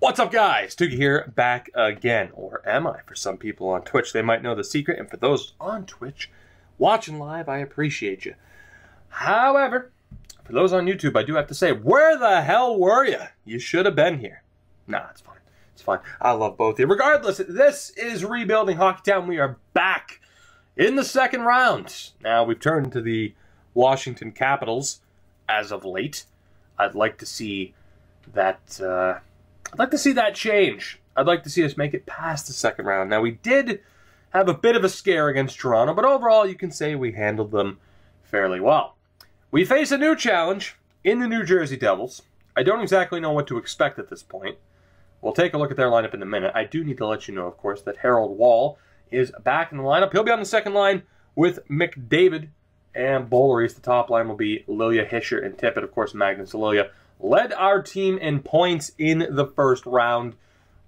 What's up, guys? Tuki here, back again. Or am I? For some people on Twitch, they might know the secret. And for those on Twitch watching live, I appreciate you. However, for those on YouTube, I do have to say, where the hell were you? You should have been here. Nah, it's fine. It's fine. I love both of you. Regardless, this is Rebuilding Hockeytown. We are back in the second round. Now, we've turned to the Washington Capitals as of late. I'd like to see that... I'd like to see that change. I'd like to see us make it past the second round. Now, we did have a bit of a scare against Toronto, but overall, you can say we handled them fairly well. We face a new challenge in the New Jersey Devils. I don't exactly know what to expect at this point. We'll take a look at their lineup in a minute. I do need to let you know, of course, that Harold Wall is back in the lineup. He'll be on the second line with McDavid and Bolleries. The top line will be Lilia, Hischer, and Tippett. Of course, Magnus Lilia led our team in points in the first round.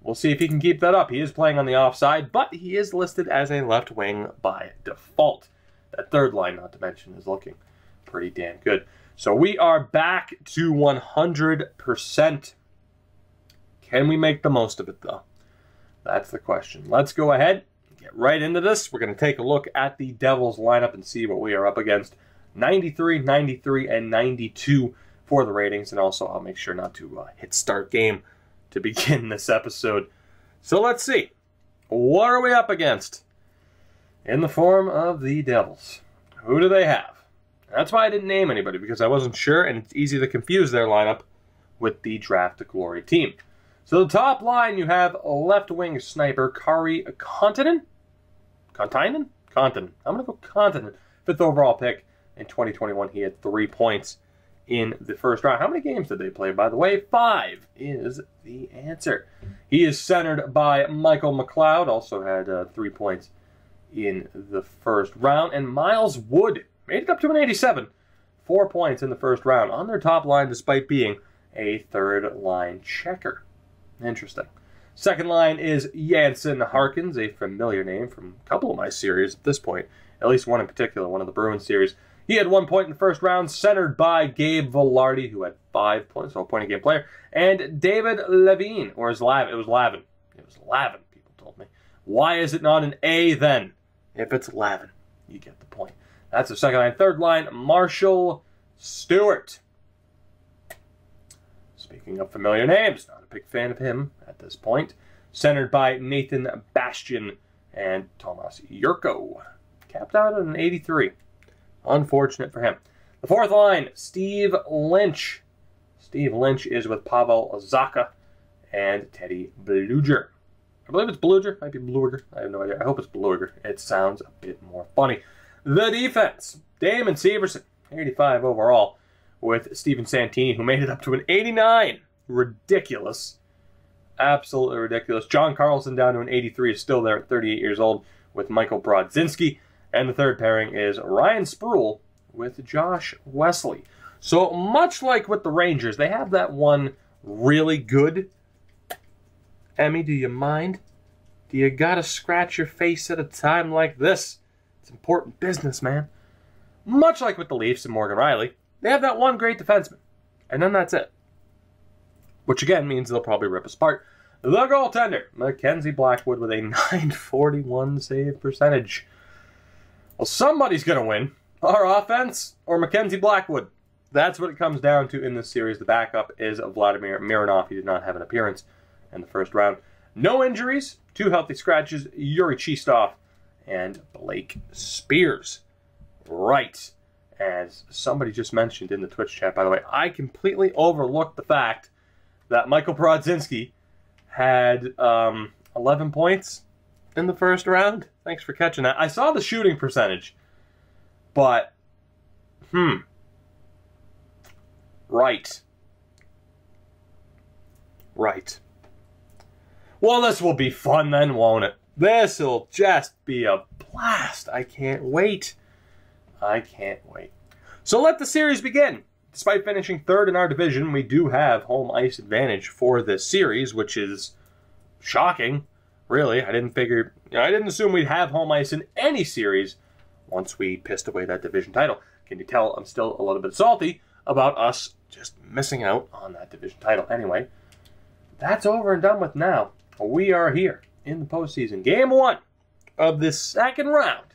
We'll see if he can keep that up. He is playing on the offside, but he is listed as a left wing by default. That third line, not to mention, is looking pretty damn good. So we are back to 100%. Can we make the most of it, though? That's the question. Let's go ahead and get right into this. We're going to take a look at the Devils lineup and see what we are up against. 93, 93, and 92 for the ratings, and also I'll make sure not to hit start game to begin this episode. So let's see. What are we up against in the form of the Devils? Who do they have? That's why I didn't name anybody, because I wasn't sure, and it's easy to confuse their lineup with the Draft to Glory team. So the top line, you have left wing sniper Kari Kontanen. Kontanen? Kontanen. I'm going to go Kontanen. 5th overall pick in 2021. He had 3 points in the first round. How many games did they play, by the way? 5 is the answer. He is centered by Michael McLeod, also had 3 points in the first round. And Miles Wood made it up to an 87. 4 points in the first round on their top line, despite being a third-line checker. Interesting. Second line is Jansen Harkins, a familiar name from a couple of my series at this point. At least one in particular, one of the Bruins series. He had 1 point in the first round, centered by Gabe Vilardi, who had 5 points, so a point-a-game player. And David Levine, or it was Lavin. It was Lavin, people told me. Why is it not an A then? If it's Lavin, you get the point. That's the second line. Third line, Marshall Stewart. Speaking of familiar names, not a big fan of him at this point. Centered by Nathan Bastian and Tomas Jurko. Capped out at an 83. Unfortunate for him. The fourth line, Steve Lynch. Steve Lynch is with Pavel Zacha and Teddy Bluger. I believe it's Bluger. Might be Bluger. I have no idea. I hope it's Bluger. It sounds a bit more funny. The defense, Damon Severson, 85 overall, with Steven Santini, who made it up to an 89. Ridiculous. Absolutely ridiculous. John Carlson down to an 83 is still there at 38 years old with Michael Brodzinski. And the third pairing is Ryan Sproul with Josh Wesley. So much like with the Rangers, they have that one really good. Emmy, do you mind? Do you gotta scratch your face at a time like this? It's important business, man. Much like with the Leafs and Morgan Riley, they have that one great defenseman. And then that's it. Which again means they'll probably rip us apart. The goaltender, Mackenzie Blackwood with a .941 save percentage. Well, somebody's going to win. Our offense or Mackenzie Blackwood. That's what it comes down to in this series. The backup is Vladimir Mironov. He did not have an appearance in the first round. No injuries. 2 healthy scratches. Yuri Chistov and Blake Spears. Right. As somebody just mentioned in the Twitch chat, by the way, I completely overlooked the fact that Michael Brodzinski had 11 points in the first round. Thanks for catching that. I saw the shooting percentage, but, Right. Well, this will be fun then, won't it? This'll just be a blast. I can't wait. So let the series begin. Despite finishing third in our division, we do have home ice advantage for this series, which is shocking. Really, I didn't assume we'd have home ice in any series once we pissed away that division title. Can you tell I'm still a little bit salty about us just missing out on that division title? Anyway, that's over and done with now. We are here in the postseason. Game 1 of this second round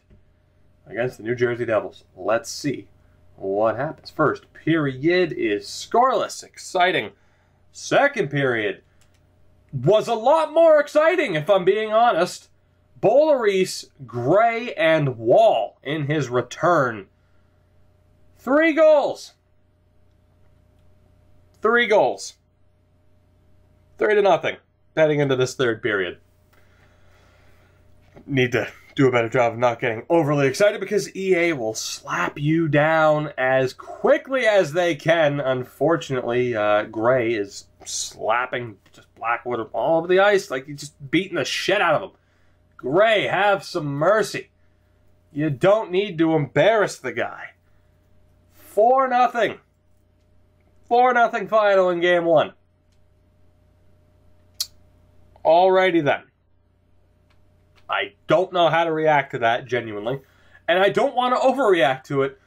against the New Jersey Devils. Let's see what happens. First period is scoreless. Exciting. Second period was a lot more exciting, if I'm being honest. Boulerice, Gray, and Wall in his return. 3 goals. 3 goals. 3-0 heading into this third period. Need to do a better job of not getting overly excited because EA will slap you down as quickly as they can. Unfortunately, Gray is slapping just Blackwood all over the ice like he's just beating the shit out of him. Gray, have some mercy. You don't need to embarrass the guy. 4-0. 4-0 final in Game 1. Alrighty then. I don't know how to react to that, genuinely. And I don't want to overreact to it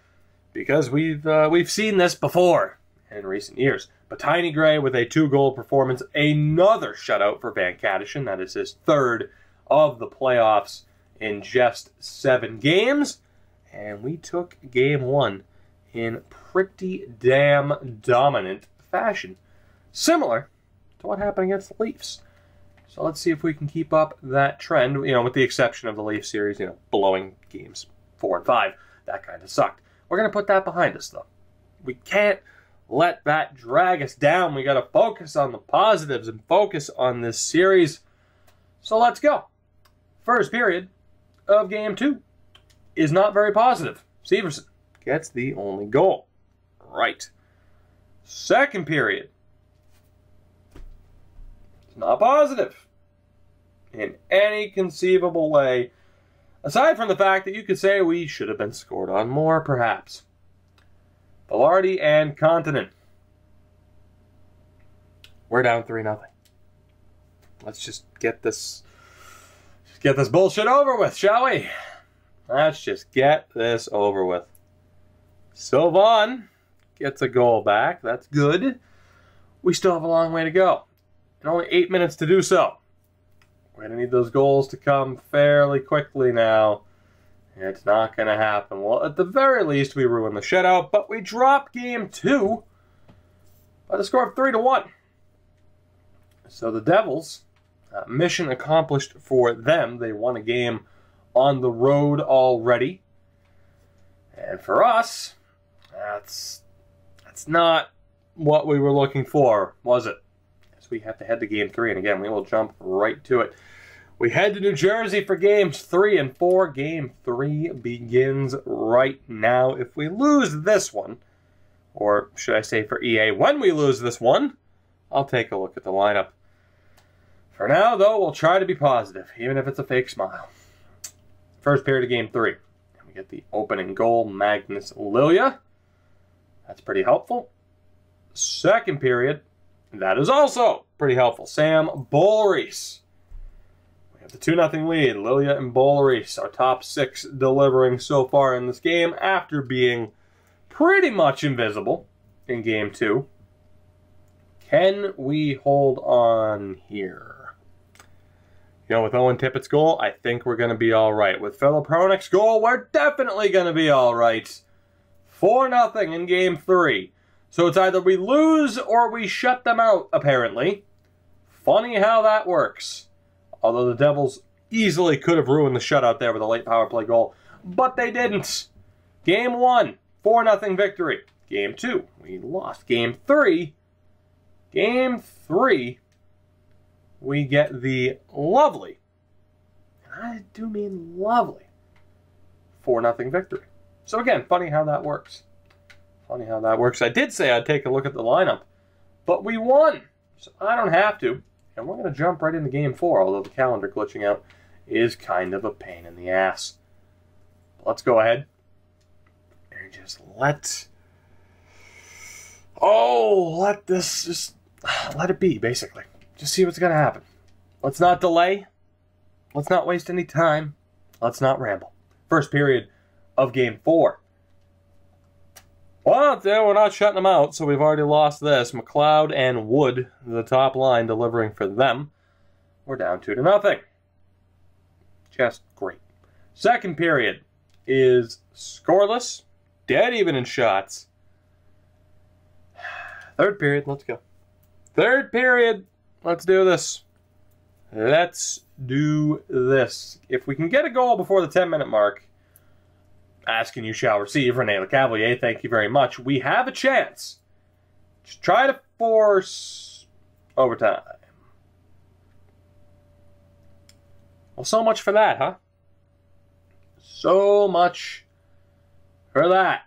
because we've seen this before in recent years. But Tiny Gray with a 2-goal performance, another shutout for Van Kadishin. That is his 3rd of the playoffs in just 7 games. And we took Game 1 in pretty damn dominant fashion. Similar to what happened against the Leafs. So let's see if we can keep up that trend, with the exception of the Leaf series, blowing games 4 and 5. That kind of sucked. We're going to put that behind us, though. We can't let that drag us down. We got to focus on the positives and focus on this series. So let's go. First period of Game 2 is not very positive. Severson gets the only goal. Right. Second period. It's not positive in any conceivable way, aside from the fact that you could say we should have been scored on more, perhaps. Velarde and Continent. We're down 3-0. Let's just get this bullshit over with, shall we? Let's just get this over with. Sylvan gets a goal back. That's good. We still have a long way to go. And only 8 minutes to do so. We're going to need those goals to come fairly quickly now. It's not going to happen. Well, at the very least, we ruined the shutout, but we dropped Game 2 by the score of 3-1. So the Devils, mission accomplished for them. They won a game on the road already. And for us, that's not what we were looking for, was it? We have to head to Game 3, and again, we will jump right to it. We head to New Jersey for Games 3 and 4. Game 3 begins right now. If we lose this one, or should I say for EA, when we lose this one, I'll take a look at the lineup. For now, though, we'll try to be positive, even if it's a fake smile. First period of Game 3. We get the opening goal, Magnus Lilia. That's pretty helpful. Second period. That is also pretty helpful. Sam Boulerice. We have the 2-0 lead. Lilia and Boulerice, our top 6 delivering so far in this game after being pretty much invisible in Game 2. Can we hold on here? With Owen Tippett's goal, I think we're going to be all right. With Philip Hronek's goal, we're definitely going to be all right. 4-0 in Game 3. So it's either we lose or we shut them out, apparently. Funny how that works. Although the Devils easily could have ruined the shutout there with a late power play goal. But they didn't. Game 1, 4-0 victory. Game 2, we lost. Game 3, we get the lovely, and I do mean lovely, 4-0 victory. So again, funny how that works. Funny how that works. I did say I'd take a look at the lineup, but we won, so I don't have to. And we're going to jump right into Game 4, although the calendar glitching out is kind of a pain in the ass. Let's go ahead and just let it be, basically. Just see what's going to happen. Let's not delay. Let's not waste any time. Let's not ramble. First period of Game 4. Well, we're not shutting them out, so we've already lost this. McLeod and Wood, the top line, delivering for them. We're down 2-0. Just great. Second period is scoreless, dead even in shots. Third period, let's go. Third period, let's do this. Let's do this. If we can get a goal before the 10-minute mark, asking you shall receive, Rene Lecavalier, thank you very much. We have a chance to try to force overtime. Well, so much for that, huh? So much for that.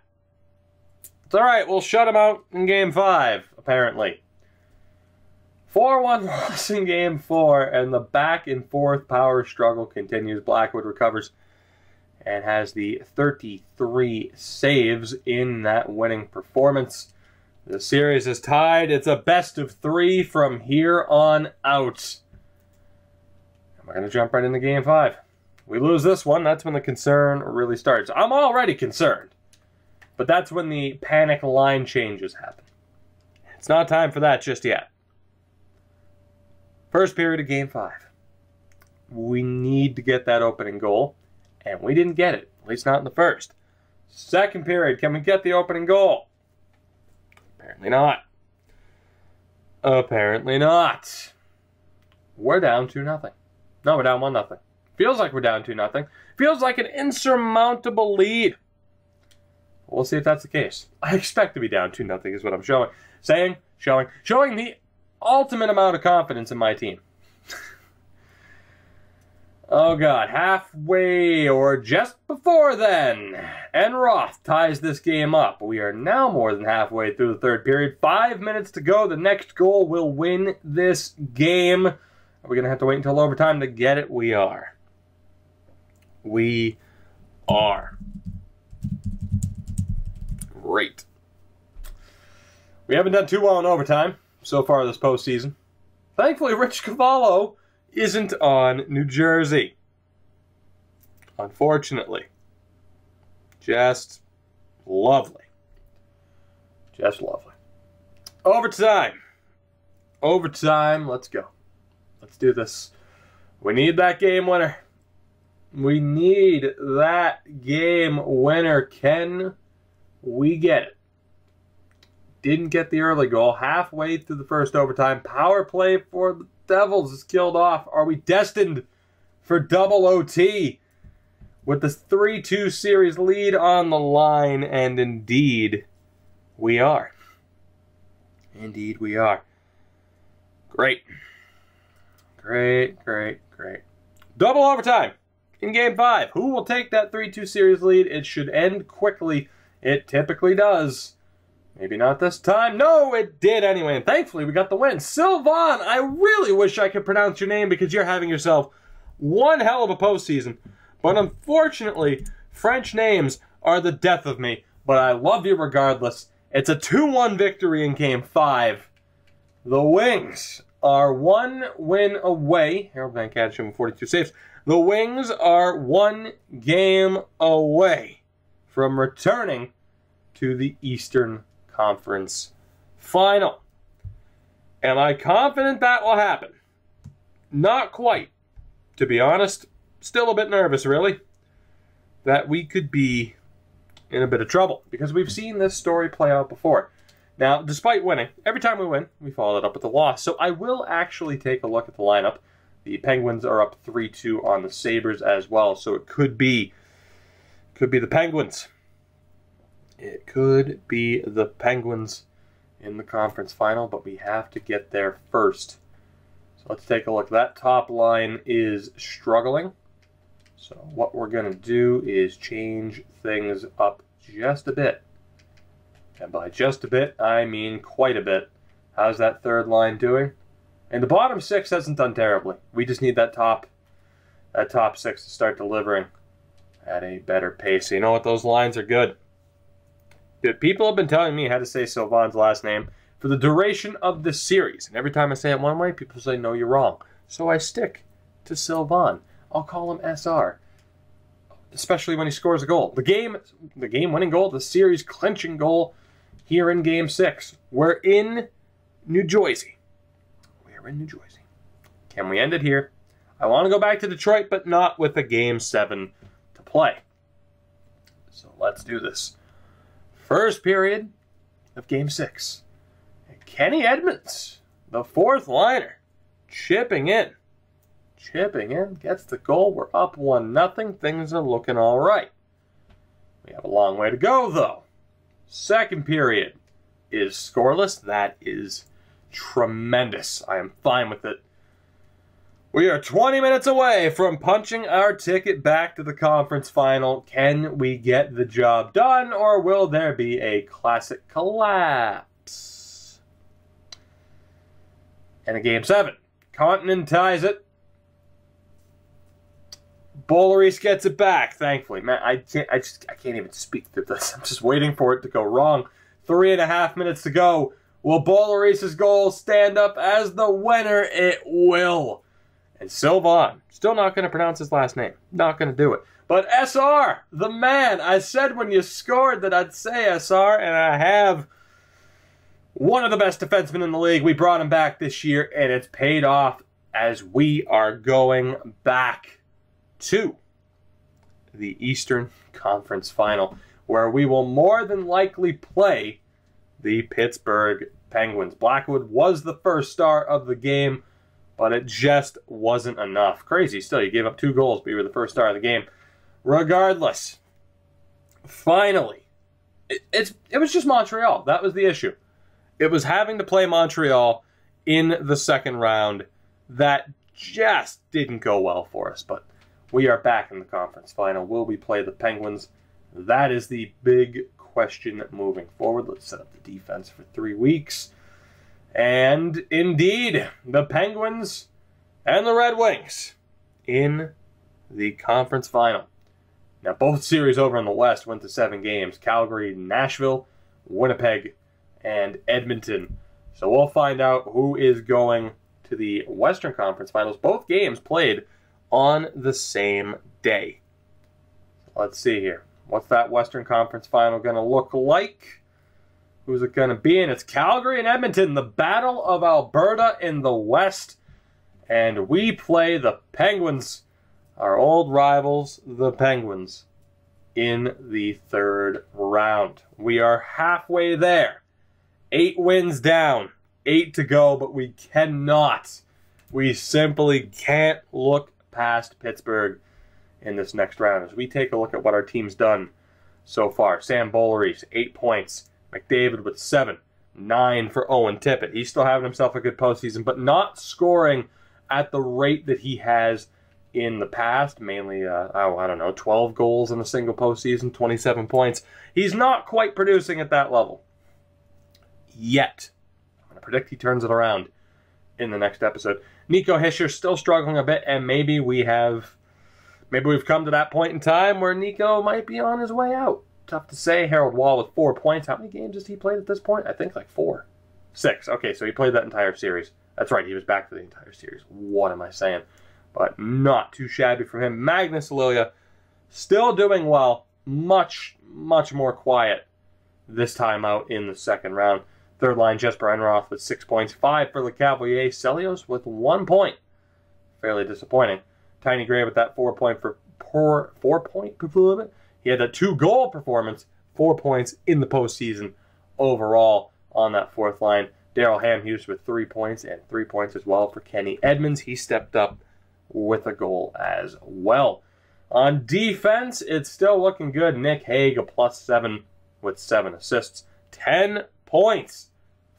It's alright, we'll shut him out in Game 5, apparently. 4-1 loss in Game 4, and the back-and-forth power struggle continues. Blackwood recovers and has the 33 saves in that winning performance. The series is tied. It's a best-of-3 from here on out. And we're going to jump right into Game 5. We lose this one, that's when the concern really starts. I'm already concerned. But that's when the panic line changes happen. It's not time for that just yet. First period of Game 5. We need to get that opening goal, and we didn't get it, at least not in the first. Second period, can we get the opening goal? Apparently not. Apparently not. We're down 2-0. No, we're down 1-0. Feels like we're down 2-0. Feels like an insurmountable lead. We'll see if that's the case. I expect to be down 2-0 is what I'm showing. Showing the ultimate amount of confidence in my team. Oh God, halfway or just before then, Enroth ties this game up. We are now more than halfway through the third period. 5 minutes to go. The next goal will win this game. Are we going to have to wait until overtime to get it? We are. We are. Great. We haven't done too well in overtime so far this postseason. Thankfully, Rich Cavallo isn't on New Jersey. Unfortunately. Just lovely. Just lovely. Overtime. Overtime. Let's go. Let's do this. We need that game winner. We need that game winner. Can we get it? Didn't get the early goal. Halfway through the first overtime. Power play for the Devils is killed off. Are we destined for double OT? With the 3-2 series lead on the line. And indeed, we are. Indeed, we are. Great. Great, great, great. Double overtime in Game 5. Who will take that 3-2 series lead? It should end quickly. It typically does. Maybe not this time. No, it did anyway. And thankfully, we got the win. Sylvain, I really wish I could pronounce your name because you're having yourself one hell of a postseason. But unfortunately, French names are the death of me. But I love you regardless. It's a 2-1 victory in Game 5. The Wings are one win away. Harold Van Katschum, 42 saves. The Wings are one game away from returning to the Eastern Conference Final. Am I confident that will happen? Not quite. To be honest, still a bit nervous, really, that we could be in a bit of trouble because we've seen this story play out before. Now, despite winning, every time we win, we follow it up with a loss. So I will actually take a look at the lineup. The Penguins are up 3-2 on the Sabres as well, so it could be the Penguins. It could be the Penguins in the conference final, but we have to get there first. So let's take a look. That top line is struggling. So what we're going to do is change things up just a bit. And by just a bit, I mean quite a bit. How's that third line doing? And the bottom six hasn't done terribly. We just need that top six to start delivering at a better pace. So you know what? Those lines are good. Dude, people have been telling me how to say Sylvain's last name for the duration of this series. And every time I say it one way, people say, no, you're wrong. So I stick to Sylvain. I'll call him SR. Especially when he scores a goal. The game-winning goal, the series-clinching goal here in Game 6. We're in New Jersey. We're in New Jersey. Can we end it here? I want to go back to Detroit, but not with a Game 7 to play. So let's do this. First period of Game 6. Kenny Edmonds, the fourth liner, chipping in. Gets the goal. We're up 1-0. Things are looking all right. We have a long way to go, though. Second period is scoreless. That is tremendous. I am fine with it. We are 20 minutes away from punching our ticket back to the conference final. Can we get the job done, or will there be a classic collapse? And a Game 7. Continent ties it. Bollorese gets it back, thankfully. Man, I can't even speak through this. I'm just waiting for it to go wrong. 3.5 minutes to go. Will Bollorese's goal stand up as the winner? It will. And Sylvan, still not going to pronounce his last name. Not going to do it. But SR, the man. I said when you scored that I'd say SR, and I have. One of the best defensemen in the league. We brought him back this year, and it's paid off as we are going back to the Eastern Conference Final, where we will more than likely play the Pittsburgh Penguins. Blackwood was the first star of the game, but it just wasn't enough. Crazy still, you gave up 2 goals, but you were the first star of the game. Regardless, finally, it was just Montreal. That was the issue. It was having to play Montreal in the second round that just didn't go well for us, but we are back in the conference final. Will we play the Penguins? That is the big question moving forward. Let's set up the defense for 3 weeks. And indeed, the Penguins and the Red Wings in the conference final. Now, both series over in the West went to 7 games. Calgary, Nashville, Winnipeg, and Edmonton. So we'll find out who is going to the Western Conference Finals. Both games played on the same day. Let's see here. What's that Western Conference Final going to look like? Who's it going to be? And it's Calgary and Edmonton, the Battle of Alberta in the West. And we play the Penguins, our old rivals, the Penguins, in the third round. We are halfway there. 8 wins down, 8 to go, but we cannot. We simply can't look past Pittsburgh in this next round. As we take a look at what our team's done so far. Sam Bollorese, 8 points. McDavid with 7. 9 for Owen Tippett. He's still having himself a good postseason, but not scoring at the rate that he has in the past. Mainly, I don't know, 12 goals in a single postseason, 27 points. He's not quite producing at that level yet. I'm going to predict he turns it around in the next episode. Nico Hischier still struggling a bit, and maybe we've come to that point in time where Nico might be on his way out. Tough to say. Harold Wall with 4 points. How many games has he played at this point? I think like 4. 6. Okay, so he played that entire series. That's right, he was back for the entire series. What am I saying? But not too shabby from him. Magnus Lilia still doing well. Much, much more quiet this time out in the second round. Third line, Jesper Enroth with 6 points. 5 for Le Cavalier. Celios with 1 point. Fairly disappointing. Tiny Gray with that 4-point performance. He had a 2-goal performance. 4 points in the postseason overall on that fourth line. Daryl Hamhuis with 3 points and 3 points as well for Kenny Edmonds. He stepped up with a goal as well. On defense, it's still looking good. Nick Hague, a +7 with 7 assists. 10 points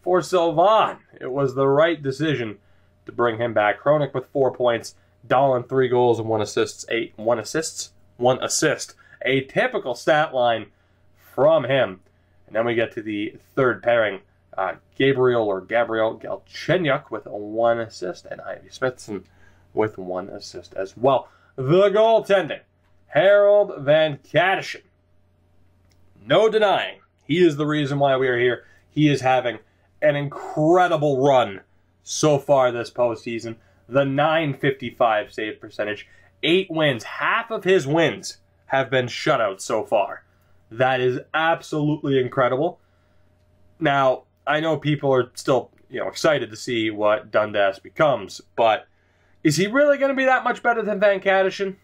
for Sylvan. It was the right decision to bring him back. Hronik with 4 points. Dahlin, 3 goals and 1 assist. 1 assist. A typical stat line from him. And then we get to the third pairing. Gabriel Galchenyuk with 1 assist. And Ivy Smithson with 1 assist as well. The goaltending. Harold Van Kattischen. No denying. He is the reason why we are here. He is having an incredible run so far this postseason. The .955 save percentage. 8 wins. Half of his wins have been shutouts so far. That is absolutely incredible. Now, I know people are still, excited to see what Dundas becomes, but is he really going to be that much better than Van Kadishin?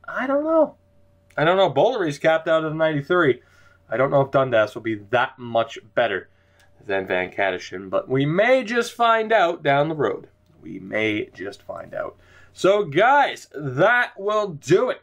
I don't know. Bollery's capped out of the 93. I don't know if Dundas will be that much better than Van Kadishin, but we may just find out down the road. We may just find out. So, guys, that will do it.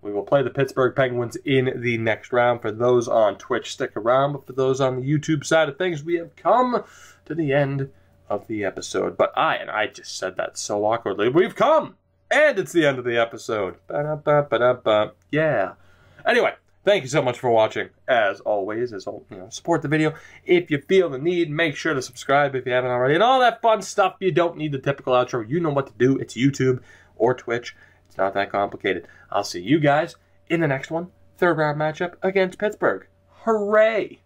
We will play the Pittsburgh Penguins in the next round. For those on Twitch, stick around. But for those on the YouTube side of things, we have come to the end of the episode. But I just said that so awkwardly. We've come, and it's the end of the episode. Ba-da-ba-ba-da-ba. Yeah. Anyway, thank you so much for watching. As always, support the video. If you feel the need, make sure to subscribe if you haven't already. And all that fun stuff. You don't need the typical outro. You know what to do. It's YouTube or Twitch. It's not that complicated. I'll see you guys in the next one. Third round matchup against Pittsburgh. Hooray!